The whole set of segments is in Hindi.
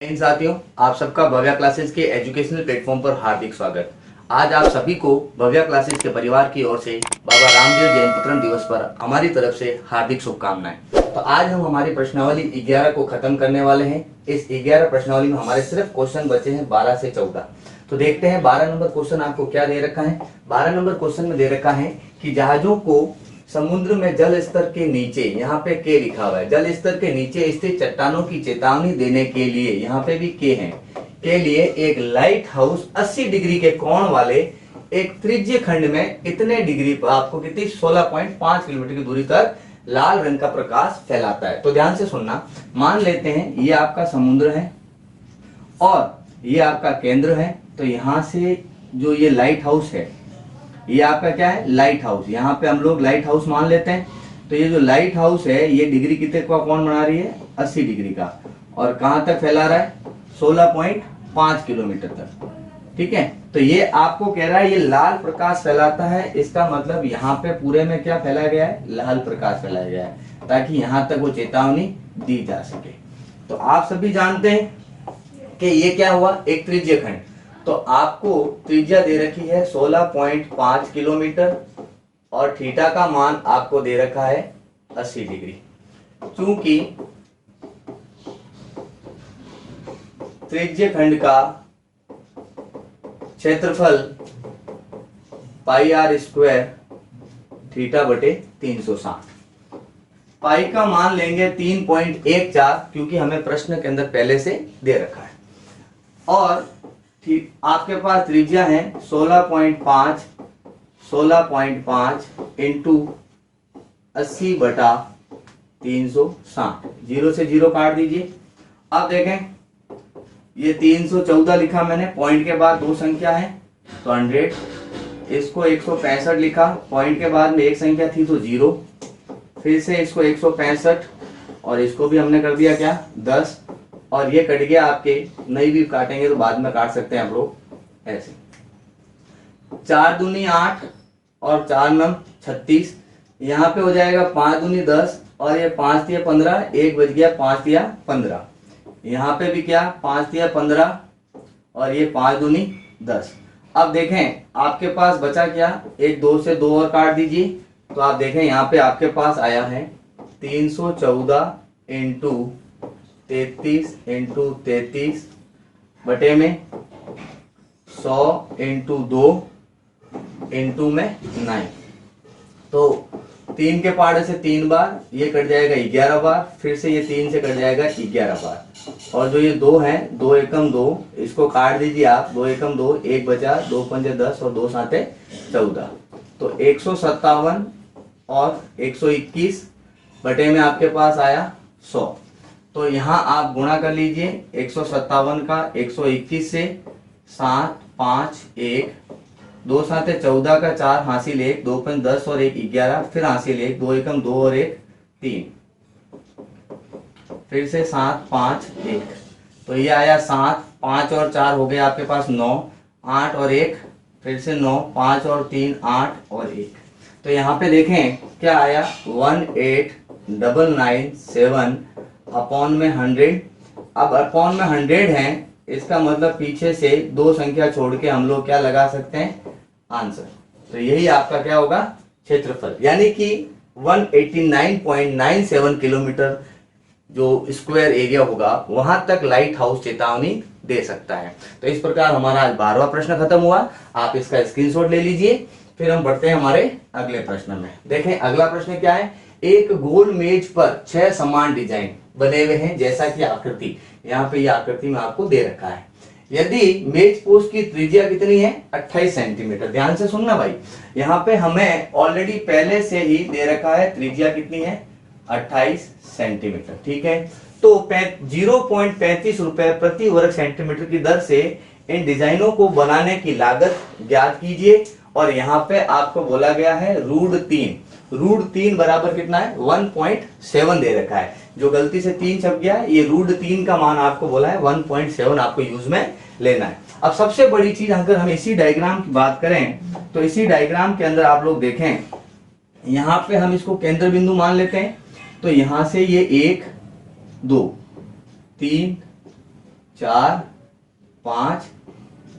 इन साथियों, आप सबका भव्या क्लासेस के एजुकेशनल प्लेटफॉर्म पर हार्दिक स्वागत। आज आप सभी को भव्या क्लासेस के परिवार की ओर से बाबा रामदेव जयंती दिवस पर हमारी तरफ से हार्दिक शुभकामनाएं। तो आज हम हमारी प्रश्नावली 11 को खत्म करने वाले हैं। इस 11 प्रश्नावली में हमारे सिर्फ क्वेश्चन बचे हैं 12 से 14। तो देखते हैं 12 नंबर क्वेश्चन आपको क्या दे रखा है। 12 नंबर क्वेश्चन में दे रखा है कि जहाजों को समुद्र में जल स्तर के नीचे, यहाँ पे के लिखा हुआ है, जल स्तर के नीचे स्थित चट्टानों की चेतावनी देने के लिए, यहाँ पे भी के है, के लिए एक लाइट हाउस 80 डिग्री के कोण वाले एक त्रिज्य खंड में इतने डिग्री पर आपको कितनी 16.5 किलोमीटर की दूरी तक लाल रंग का प्रकाश फैलाता है। तो ध्यान से सुनना। मान लेते हैं ये आपका समुद्र है और ये आपका केंद्र है। तो यहां से जो ये लाइट हाउस है, ये आपका क्या है, लाइट हाउस। यहाँ पे हम लोग लाइट हाउस मान लेते हैं। तो ये जो लाइट हाउस है ये डिग्री कितने का कोण बना रही है, 80 डिग्री का, और कहां तक फैला रहा है, 16.5 किलोमीटर तक। ठीक है, तो ये आपको कह रहा है ये लाल प्रकाश फैलाता है। इसका मतलब यहाँ पे पूरे में क्या फैलाया गया है, लाल प्रकाश फैलाया गया है, ताकि यहां तक वो चेतावनी दी जा सके। तो आप सभी जानते हैं कि ये क्या हुआ, एक त्रिज्य खंड। तो आपको त्रिज्या दे रखी है 16.5 किलोमीटर और थीटा का मान आपको दे रखा है 80 डिग्री। चूंकि त्रिज्य खंड का क्षेत्रफल पाई आर स्क्वायर थीटा बटे 360, पाई का मान लेंगे 3.14, क्योंकि हमें प्रश्न के अंदर पहले से दे रखा है। और आपके पास त्रिज्या है 16.5 इंटू 80 बटा 360, 0 से 0 काट दीजिए। अब देखें ये 314 लिखा मैंने, पॉइंट के बाद दो संख्या है तो 100, इसको 165 लिखा, पॉइंट के बाद में एक संख्या थी तो 0, फिर से इसको 165 और इसको भी हमने कर दिया क्या 10, और ये कट गया आपके, नहीं भी काटेंगे तो बाद में काट सकते हैं आप लोग ऐसे। 4 दूनी 8 और 4 नम 36, यहाँ पे हो जाएगा 5 दूनी 10 और ये 5 तिया 15, एक बच गया 5 तिया 15। यहाँ पे भी क्या 5 तिया 15 और ये 5 दूनी 10। अब देखें आपके पास बचा क्या, एक 2 से 2 और काट दीजिए। तो आप देखें यहाँ पे आपके पास आया है 314 इंटू 33 इंटू 33 बटे में 100 इंटू 2 इंटू में 9। तो 3 के पहाड़े से 3 बार, ये कट जाएगा 11 बार, फिर से ये 3 से कट जाएगा 11 बार, और जो ये 2 है 2 एकम 2, इसको काट दीजिए आप, 2 एकम 2, एक बचा, 2 पंजे 10 और 2 साते 14। तो 157 और 121 बटे में आपके पास आया 100। तो यहाँ आप गुणा कर लीजिए 157 का 121 से, 7 5 1, 2 साते 14 का 4 हासिल 1, 2 5 10 और 1 11, फिर हासिल 1, 2 एकम 2 और 1 3, फिर से 7 5 1। तो ये आया 7, 5 और 4 हो गए आपके पास 9, 8 और 1, फिर से 9, 5 और 3 8 और 1। तो यहाँ पे देखें क्या आया 18997 अपॉन में 100। अब अपॉन में 100 है, इसका मतलब पीछे से 2 संख्या छोड़ के हम लोग क्या लगा सकते हैं, आंसर। तो यही आपका क्या होगा, क्षेत्रफल, यानी कि 189.97 किलोमीटर जो स्क्वायर एरिया होगा वहां तक लाइट हाउस चेतावनी दे सकता है। तो इस प्रकार हमारा आज 12वां प्रश्न खत्म हुआ। आप इसका स्क्रीनशॉट ले लीजिए। फिर हम बढ़ते हैं हमारे अगले प्रश्न में। देखें अगला प्रश्न क्या है, एक गोल मेज पर 6 समान डिजाइन बने हुए हैं, जैसा कि आकृति, यहाँ पे ये आकृति में आपको दे रखा है। यदि मेज पोस्ट की त्रिज्या कितनी है, 28 सेंटीमीटर। ध्यान से सुनना भाई, यहाँ पे हमें ऑलरेडी पहले से ही दे रखा है त्रिज्या कितनी है, 28 सेंटीमीटर। ठीक है, तो 0.35 रुपए प्रति वर्ग सेंटीमीटर की दर से इन डिजाइनों को बनाने की लागत ज्ञात कीजिए। और यहाँ पे आपको बोला गया है √3, √3 बराबर कितना है, 1.7 दे रखा है। जो गलती से 3 छप गया है, ये √3 का मान आपको बोला है 1.7 आपको यूज में लेना है। अब सबसे बड़ी चीज, अगर हम इसी डायग्राम की बात करें तो इसी डायग्राम के अंदर आप लोग देखें, यहाँ पे हम इसको केंद्र बिंदु मान लेते हैं। तो यहां से ये 1 2 3 4, 5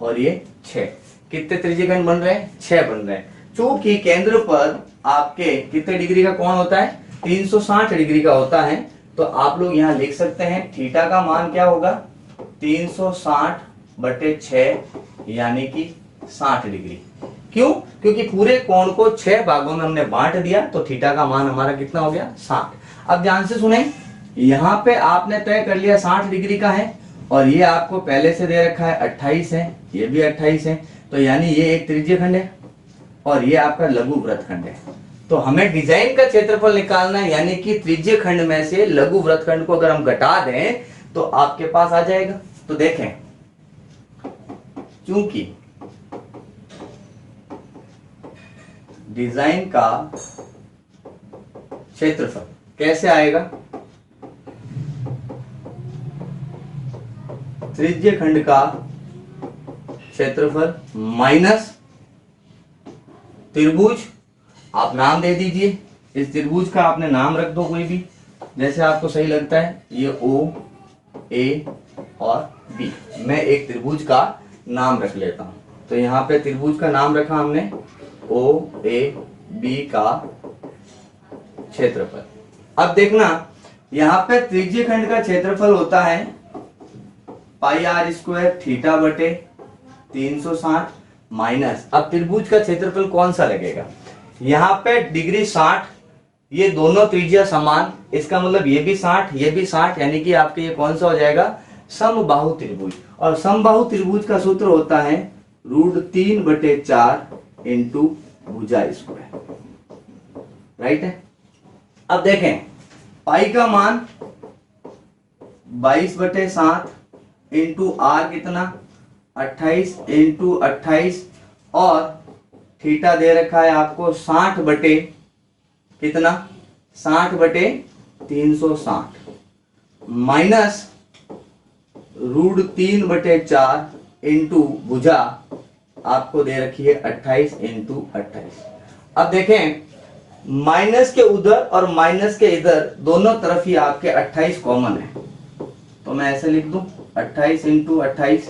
और ये 6। कितने त्रिज्यखंड बन रहे हैं? 6 बन रहे हैं। चूंकि केंद्र पर आपके कितने डिग्री का कोण होता है? 360 डिग्री का होता है। तो आप लोग यहाँ लिख सकते हैं थीटा का मान क्या होगा? 360/6 यानी कि 60 डिग्री। क्यों? क्योंकि पूरे कोण को 6 भागों में हमने बांट दिया, तो थीटा का मान हमारा कितना हो गया? 60। अब ध्यान से सुने, यहाँ पे आपने तय कर लिया 60 डिग्री का है, और ये आपको पहले से दे रखा है 28 है, ये भी 28 है, तो यानी ये एक त्रिज्यखंड है और ये आपका लघु वृत्तखंड है। तो हमें डिजाइन का क्षेत्रफल निकालना है, यानी कि त्रिज्यखंड में से लघु वृत्तखंड को अगर हम घटा दें तो आपके पास आ जाएगा। तो देखें, चूंकि डिजाइन का क्षेत्रफल कैसे आएगा? त्रिज्यखंड का क्षेत्रफल माइनस त्रिभुज, आप नाम दे दीजिए, इस त्रिभुज का आपने नाम रख दो कोई भी जैसे आपको सही लगता है, ये O, A और B। मैं एक त्रिभुज का नाम रख लेता हूं, तो यहाँ पे त्रिभुज का नाम रखा हमने O, A, B का क्षेत्रफल। अब देखना, यहाँ पे त्रिज्यखंड का क्षेत्रफल होता है πr² थीटा बटे 360 माइनस, अब त्रिभुज का क्षेत्रफल कौन सा लगेगा? यहाँ पे डिग्री 60, ये दोनों त्रिज्या समान, इसका मतलब ये भी 60 ये भी 60, यानी कि आपके ये कौन सा हो जाएगा? समबाहु त्रिभुज। और समबाहु त्रिभुज का सूत्र होता है √3/4 इंटू भुजा स्क्वायर, राइट है। अब देखें, पाई का मान 22/7 इंटू आर कितना? 28 इंटू 28, और थीटा दे रखा है आपको 60 बटे कितना? 60/360 माइनस √3/4 इंटू भुजा आपको दे रखी है 28 इंटू 28। अब देखें, माइनस के उधर और माइनस के इधर दोनों तरफ ही आपके 28 कॉमन है, तो मैं ऐसे लिख दूं 28 इंटू 28,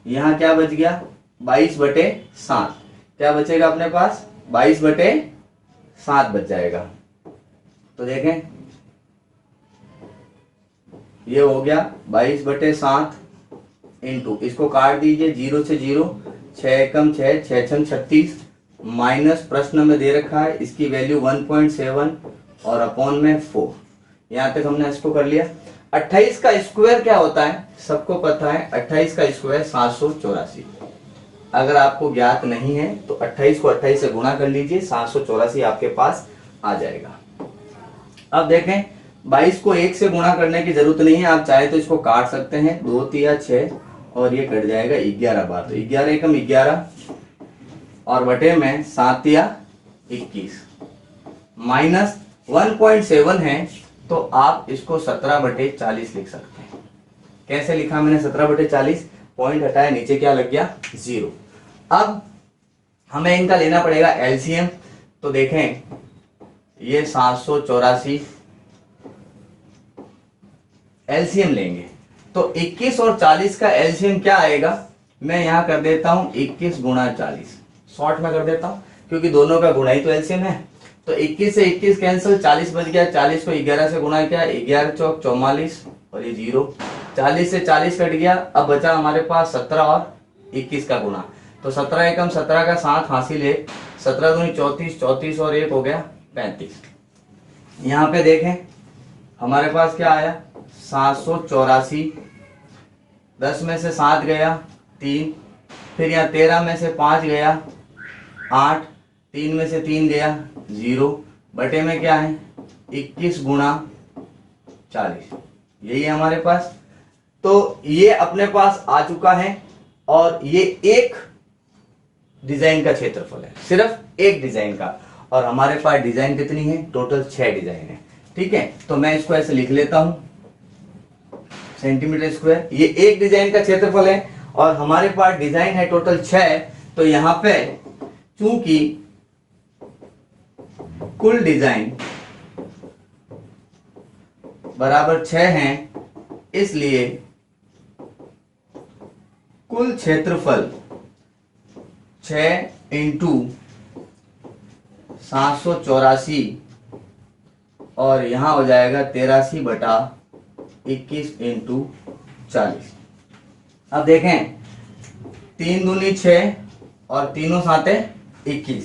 यहां क्या बच गया? 22/7। क्या बचेगा अपने पास? 22/7 बच जाएगा। तो देखें, ये हो गया 22/7 इंटू, इसको काट दीजिए 0 से 0, 6 एकम 6, 6 छंग 36, माइनस प्रश्न में दे रखा है इसकी वैल्यू 1.7 और अपॉन में 4। यहां तक हमने इसको कर लिया। 28 का स्क्वायर क्या होता है? सबको पता है, 28 का स्क्वायर 784। अगर आपको ज्ञात नहीं है तो 28 को 28 से गुणा कर लीजिए, 784 आपके पास आ जाएगा। अब देखें, 22 को 1 से गुणा करने की जरूरत नहीं है, आप चाहे तो इसको काट सकते हैं, 2 तिया 6 और ये कट जाएगा 11 बार, तो 11 एकम 11 और बटे में 7 तिया 21 माइनस 1.7 है, तो आप इसको 17/40 लिख सकते हैं। कैसे लिखा मैंने 17/40? पॉइंट हटाया, नीचे क्या लग गया? 0। अब हमें इनका लेना पड़ेगा एलसीएम, तो देखें ये 784 एलसीएम लेंगे, तो 21 और 40 का एलसीएम क्या आएगा? मैं यहां कर देता हूं 21 गुणा 40, शॉर्ट में कर देता हूं क्योंकि दोनों का गुणा ही तो एलसीएम है। तो 21 से 21 कैंसिल, 40 बच गया, 40 को 11 से गुणा किया, 11 चौक 44 और ये 0, 40 से 40 कट गया, अब बचा हमारे पास 17 और 21 का गुणा, तो 17 एकम 17 का 7 हासिल 1, 17 दूनी 34, 34 और 1 हो गया 35। यहाँ पे देखें हमारे पास क्या आया? 784, 10 में से 7 गया 3, फिर यहाँ 13 में से 5 गया 8, 3 में से 3 गया 0, बटे में क्या है? 21 गुणा 40, यही है हमारे पास। तो ये अपने पास आ चुका है, और ये एक डिजाइन का क्षेत्रफल है, सिर्फ एक डिजाइन का, और हमारे पास डिजाइन कितनी है? टोटल 6 डिजाइन है, ठीक है। तो मैं इसको ऐसे लिख लेता हूं सेंटीमीटर स्क्वायर, ये एक डिजाइन का क्षेत्रफल है और हमारे पास डिजाइन है टोटल 6। तो यहां पे चूंकि कुल डिजाइन बराबर 6 हैं, इसलिए कुल क्षेत्रफल 6 इंटू 784 और यहाँ हो जाएगा 83 बटा 21 इंटू 40। अब देखें 3 दूनी 6 और तीनों साते 21,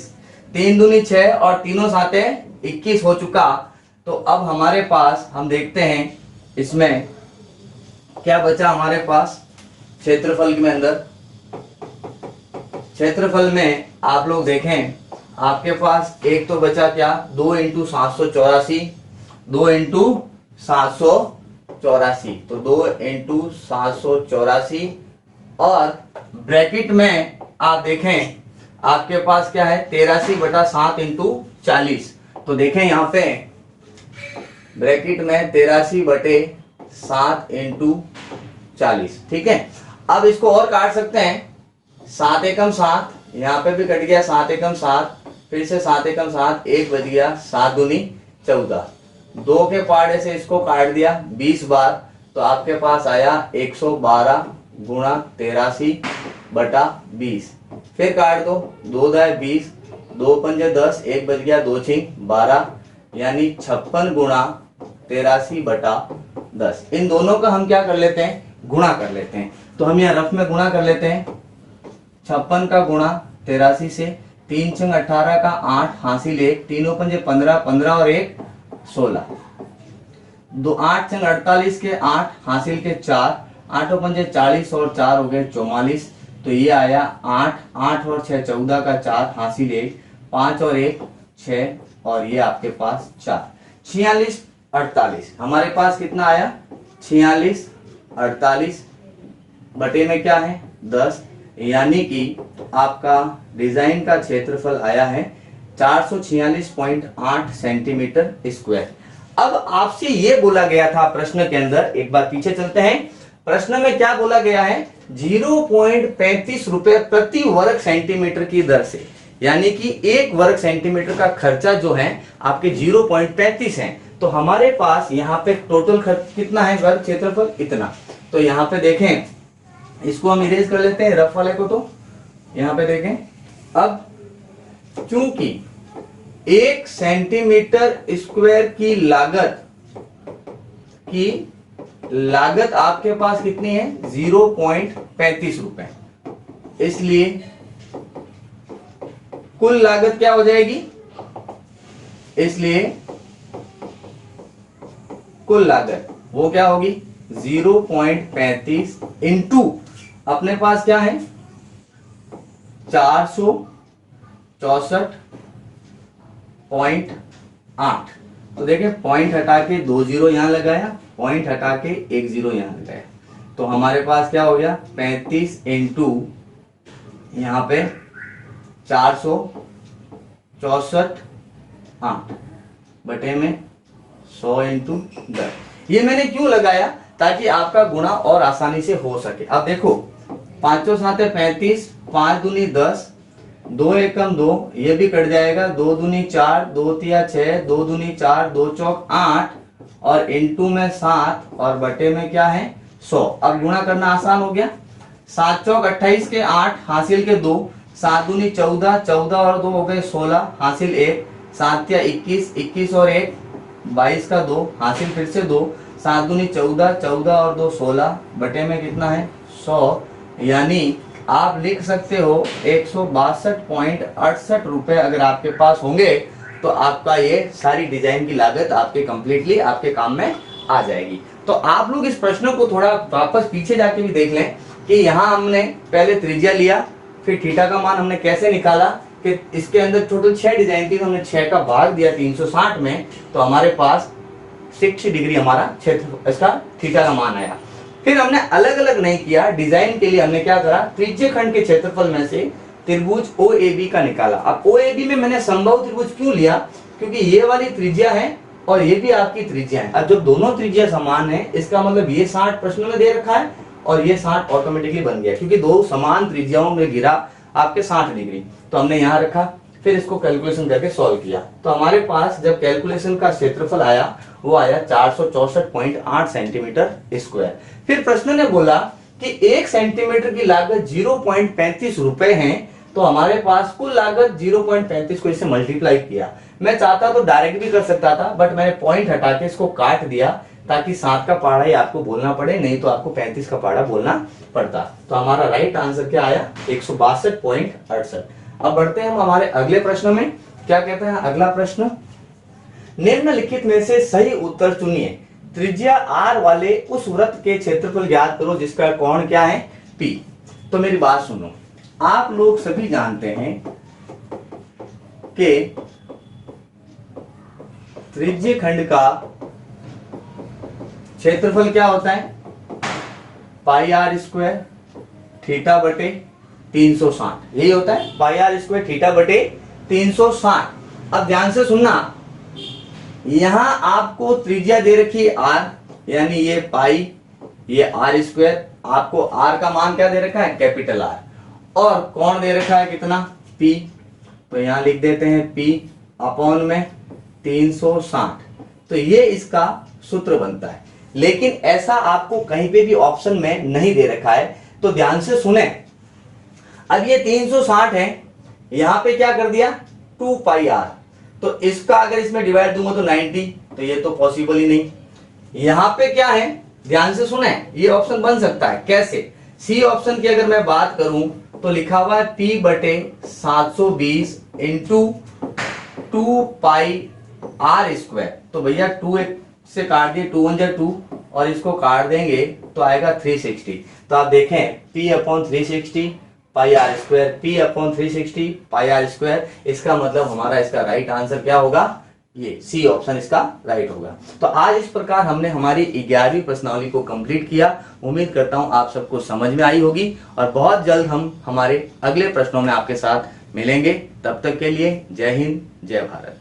3 दूनी 6 और तीनों साते 21 हो चुका। तो अब हमारे पास हम देखते हैं इसमें क्या बचा हमारे पास क्षेत्रफल में अंदर। क्षेत्रफल में आप लोग देखें आपके पास एक तो बचा क्या 2 इंटू 784, 2 इंटू 784, तो 2 इंटू 784 और ब्रैकेट में आप देखें आपके पास क्या है 83 बटा 7 इंटू 40। तो देखें यहाँ पे ब्रैकेट में 83 बटे 7 इंटू 40। ठीक है, अब इसको और काट सकते हैं 7 एकम 7, यहाँ पे भी कट गया 7 एकम 7, फिर से 7 एकम 7, 1 बच गया, 7 दूनी 14, 2 के पाड़े से इसको काट दिया 20 बार, तो आपके पास आया 112 गुणा 83 बटा 20। फिर काट दो 2 दाए 20, 2 पंजे 10, 1 बच गया, 2 छिंग 12, यानी 56 गुणा 83 बटा 10। इन दोनों का हम क्या कर लेते हैं गुणा कर लेते हैं। तो हम यहाँ रफ में गुणा कर लेते हैं 56 का गुणा 83 से, 3 छंग 18 का 8 हासिल 1, तीनों पंजे 15, 15 और 1 16, 2 8 छंग 48 के 8 हासिल के 4, 8 पंजे 40 और 4 हो गए 44। तो ये आया 8, 8 और 6 14 का 4 हासिल 1, 5 और 1 6 और ये आपके पास 4, 46 48। हमारे पास कितना आया 46 48 बटे में क्या है 10, यानी कि आपका डिजाइन का क्षेत्रफल आया है 446.8 सेंटीमीटर स्क्वायर। अब आपसे ये बोला गया था प्रश्न के अंदर, एक बार पीछे चलते हैं। प्रश्न में क्या बोला गया है 0.35 रुपए प्रति वर्ग सेंटीमीटर की दर से, यानी कि 1 वर्ग सेंटीमीटर का खर्चा जो है आपके 0.35 है। तो हमारे पास यहाँ पे टोटल खर्च कितना है वर्ग क्षेत्रफल इतना। तो यहाँ पे देखें इसको हम इरेज कर लेते हैं रफ वाले को। तो यहाँ पे देखें अब चूंकि 1 सेंटीमीटर स्क्वायर की लागत आपके पास कितनी है 0.35 रुपए, इसलिए कुल लागत क्या हो जाएगी, इसलिए कुल लागत वो क्या होगी 0.35 इंटू अपने पास क्या है 464.8। तो देखिए पॉइंट हटा के 2 जीरो यहां लगाया, पॉइंट हटा के 1 जीरो यहां लगाया, तो हमारे पास क्या हो गया 35 इंटू यहां पे 464.8 बटे में 100 इंटू 10। ये मैंने क्यों लगाया ताकि आपका गुणा और आसानी से हो सके। अब देखो 5 साते 35, 5 दूनी 10, 2 एकम 2, ये भी कट जाएगा, 2 दूनी 4, 2 तिया 6, 2 दूनी 4, 2 चौक 8 और इंटू में 7 और बटे में क्या है 100। अब गुणा करना आसान हो गया, 7 चौक 28 के 8 हासिल के 2, 7 दूनी 14, 14 और 2 हो गए 16 हासिल 1, 7 तिया 21, 21 और 1 22 का 2 हासिल फिर से 2, 7 दूनी 14, 14 और 2 16 बटे में कितना है 100, यानी आप लिख सकते हो 162.68 रुपए अगर आपके पास होंगे तो आपका ये सारी डिजाइन की लागत आपके कंप्लीटली आपके काम में आ जाएगी। तो आप लोग इस प्रश्न को थोड़ा वापस पीछे जाके भी देख लें कि यहाँ हमने पहले त्रिज्या लिया, फिर थीटा का मान हमने कैसे निकाला कि इसके अंदर टोटल 6 डिजाइन थी, तो हमने 6 का भाग दिया 360 में, तो हमारे पास 60 डिग्री हमारा क्षेत्र इसका थीटा का मान आया। फिर हमने अलग अलग नहीं किया, डिजाइन के लिए हमने क्या करा त्रिज्य खंड के क्षेत्रफल में से त्रिभुज OAB का निकाला। अब OAB में मैंने संभव त्रिभुज क्यों लिया, क्योंकि ये वाली त्रिज्या है और ये भी आपकी त्रिज्या है। अब जब दोनों त्रिज्या समान है इसका मतलब ये 60 प्रश्न में दे रखा है और ये 60 ऑटोमेटिकली बन गया, क्योंकि दो समान त्रिज्याओं में गिरा आपके 60 डिग्री, तो हमने यहाँ रखा। फिर इसको कैलकुलेशन करके सॉल्व किया तो हमारे पास जब कैलकुलेशन का क्षेत्रफल आया वो आया 464.8 सेंटीमीटर स्क्वायर। फिर प्रश्न ने बोला कि 1 सेंटीमीटर की लागत 0.35 रुपए है, तो हमारे पास कुल लागत 0.35 को इससे मल्टीप्लाई किया। मैं चाहता तो डायरेक्ट भी कर सकता था, बट मैंने पॉइंट हटा के इसको काट दिया ताकि 7 का पहाड़ा ही आपको बोलना पड़े, नहीं तो आपको 35 का पहाड़ा बोलना पड़ता। तो हमारा राइट आंसर क्या आया, 162.68। अब बढ़ते हैं हम हमारे अगले प्रश्न में। क्या कहते हैं अगला प्रश्न, निम्नलिखित में से सही उत्तर चुनिए। त्रिज्या r वाले उस वृत्त के क्षेत्रफल ज्ञात करो जिसका कोण क्या है, P। तो मेरी बात सुनो, आप लोग सभी जानते हैं कि त्रिज्य खंड का क्षेत्रफल क्या होता है, पाई आर स्क्वायर थीटा बटे 360, यही होता है, पाई आर स्क्वायर थीटा बटे 360। अब ध्यान से सुनना, यहां आपको त्रिज्या दे रखी है आर, यानी ये पाई, ये आर स्क्वायर, आपको आर का मान क्या दे रखा है, कैपिटल आर, और कोण दे रखा है कितना, पी। तो यहां लिख देते हैं पी अपॉन में 360। तो ये इसका सूत्र बनता है, लेकिन ऐसा आपको कहीं पे भी ऑप्शन में नहीं दे रखा है, तो ध्यान से सुने। अब ये 360 है, यहां पे क्या कर दिया 2 पाई आर, तो इसका अगर इसमें डिवाइड दूंगा तो 90, तो ये तो पॉसिबल ही नहीं। यहां पे क्या है, ध्यान से सुने, ये ऑप्शन बन सकता है कैसे, सी ऑप्शन की अगर मैं बात करूं तो लिखा हुआ है P बटे 720 इंटू 2 पाई आर स्क्वायर। तो भैया 2 एक से काट दिए, 2 1 जा 2, और इसको काट देंगे तो आएगा 360। तो आप देखें P upon 360 pi R square, P upon 360 pi R square, इसका मतलब हमारा इसका राइट आंसर क्या होगा, ये सी ऑप्शन इसका राइट होगा। तो आज इस प्रकार हमने हमारी 11वीं प्रश्नावली को कंप्लीट किया। उम्मीद करता हूं आप सबको समझ में आई होगी, और बहुत जल्द हम हमारे अगले प्रश्नों में आपके साथ मिलेंगे। तब तक के लिए जय हिंद, जय भारत।